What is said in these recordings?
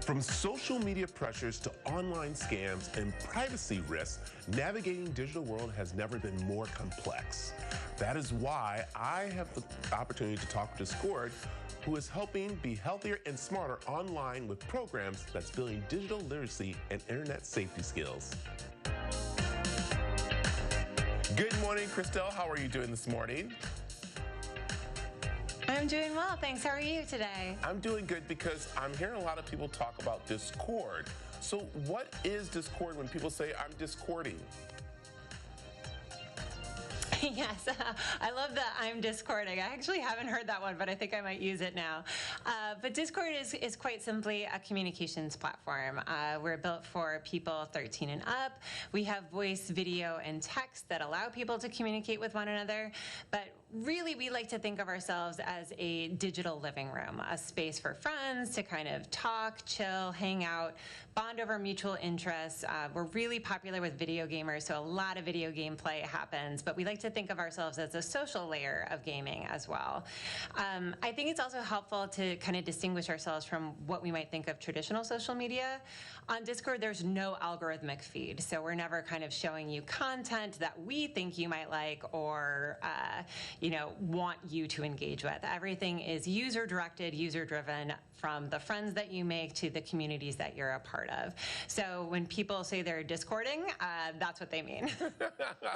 From social media pressures to online scams and privacy risks, navigating the digital world has never been more complex. That is why I have the opportunity to talk to Discord, who is helping be healthier and smarter online with programs that's building digital literacy and internet safety skills. Good morning, Christelle. How are you doing this morning? I'm doing well, thanks. How are you today? I'm doing good because I'm hearing a lot of people talk about Discord. So what is Discord when people say I'm discording? Yes, I love the I'm discording. I actually haven't heard that one, but I think I might use it now. But Discord is quite simply a communications platform. We're built for people 13 and up. We have voice, video, and text that allow people to communicate with one another. But really, we like to think of ourselves as a digital living room, a space for friends to kind of talk, chill, hang out, bond over mutual interests. We're really popular with video gamers, so a lot of video game play happens, but we like to think of ourselves as a social layer of gaming as well. I think it's also helpful to kind of distinguish ourselves from what we might think of traditional social media. On Discord, there's no algorithmic feed, so we're never kind of showing you content that we think you might like or want you to engage with. Everything is user-directed, user-driven, from the friends that you make to the communities that you're a part of. So when people say they're discording, that's what they mean.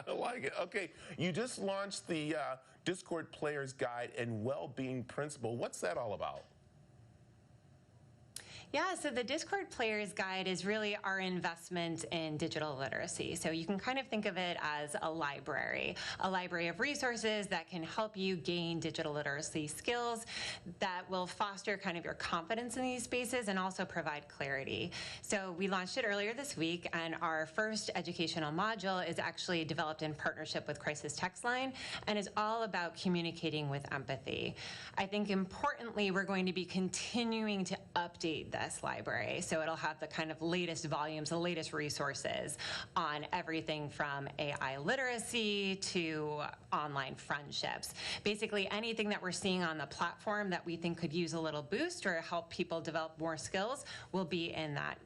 I like it. Okay, you just launched the Discord Player's Guide and Wellbeing Principle. What's that all about? Yeah, so the Discord Player's Guide is really our investment in digital literacy. So you can kind of think of it as a library of resources that can help you gain digital literacy skills that will foster kind of your confidence in these spaces and also provide clarity. So we launched it earlier this week, and our first educational module is actually developed in partnership with Crisis Text Line and is all about communicating with empathy. I think importantly, we're going to be continuing to update this library. So it'll have the kind of latest volumes, the latest resources on everything from AI literacy to online friendships. Basically anything that we're seeing on the platform that we think could use a little boost or help people develop more skills will be in that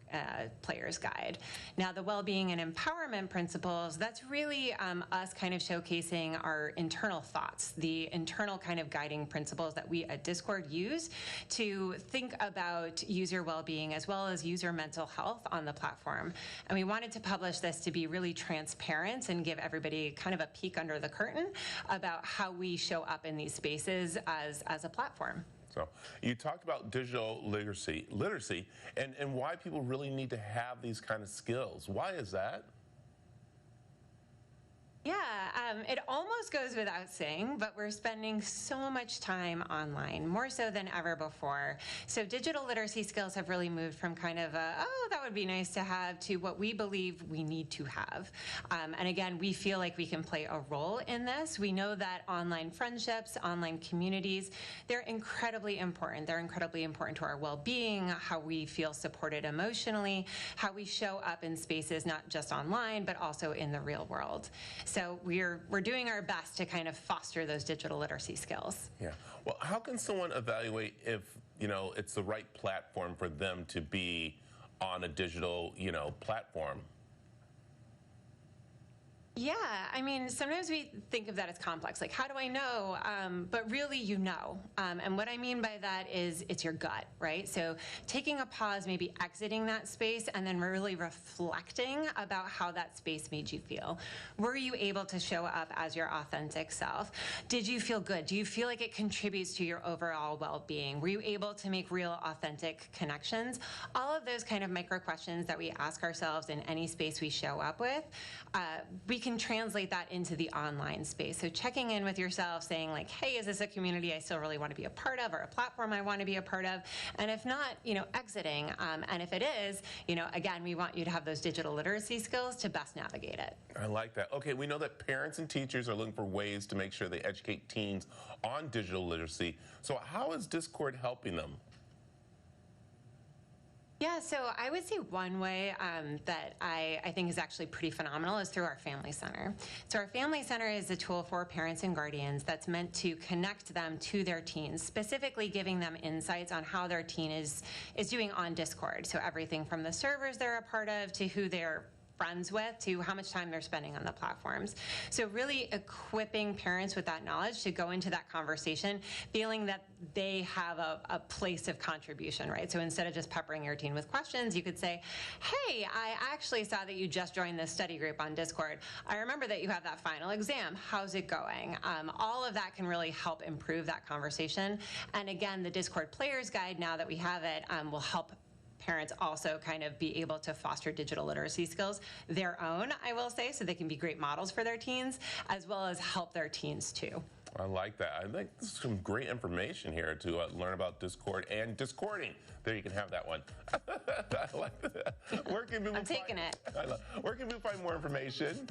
player's guide. Now, the well-being and empowerment principles, that's really us kind of showcasing our internal thoughts, the internal kind of guiding principles that we at Discord use to think about user well-being as well as user mental health on the platform. And we wanted to publish this to be really transparent and give everybody kind of a peek under the curtain about how we show up in these spaces as a platform. So you talked about digital literacy and why people really need to have these kind of skills. Why is that? Yeah, it almost goes without saying, but we're spending so much time online, more so than ever before. So digital literacy skills have really moved from kind of oh, that would be nice to have, to what we believe we need to have. And again, we feel like we can play a role in this. We know that online friendships, online communities, they're incredibly important. They're incredibly important to our well-being, how we feel supported emotionally, how we show up in spaces, not just online, but also in the real world. So we're doing our best to kind of foster those digital literacy skills. Yeah. Well, how can someone evaluate if, it's the right platform for them to be on a digital, platform? Yeah, I mean, sometimes we think of that as complex, like how do I know? But really, and what I mean by that is it's your gut, right? So taking a pause, maybe exiting that space, and then really reflecting about how that space made you feel. Were you able to show up as your authentic self? Did you feel good? Do you feel like it contributes to your overall well-being? Were you able to make real, authentic connections? All of those kind of micro questions that we ask ourselves in any space we show up with, we can translate that into the online space. So checking in with yourself, saying like, hey, is this a community I still really want to be a part of, or a platform I want to be a part of? And if not, exiting. And if it is, again, we want you to have those digital literacy skills to best navigate it. I like that. Okay, we know that parents and teachers are looking for ways to make sure they educate teens on digital literacy. So how is Discord helping them? Yeah, so I would say one way that I think is actually pretty phenomenal is through our Family Center. So our Family Center is a tool for parents and guardians that's meant to connect them to their teens, specifically giving them insights on how their teen is doing on Discord. So everything from the servers they're a part of to who they're friends with to how much time they're spending on the platforms. So really equipping parents with that knowledge to go into that conversation feeling that they have a place of contribution, right? So instead of just peppering your teen with questions, you could say, hey, I actually saw that you just joined this study group on Discord. I remember that you have that final exam. How's it going? All of that can really help improve that conversation. And again, the Discord Players Guide, now that we have it, will help parents also kind of be able to foster digital literacy skills, their own, I will say, so they can be great models for their teens, as well as help their teens too. I like that. I think there's some great information here to learn about Discord and discording. There, you can have that one. I like that. Where can people I'm taking it. Where can we find more information?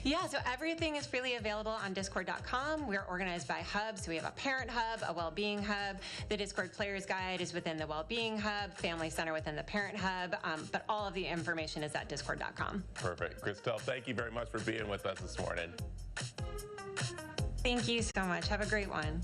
Yeah, so everything is freely available on discord.com. We're organized by hubs. So we have a parent hub, a well-being hub. The Discord Players Guide is within the well-being hub, Family Center within the parent hub, but all of the information is at discord.com. Perfect. Christelle, thank you very much for being with us this morning. Thank you so much. Have a great one.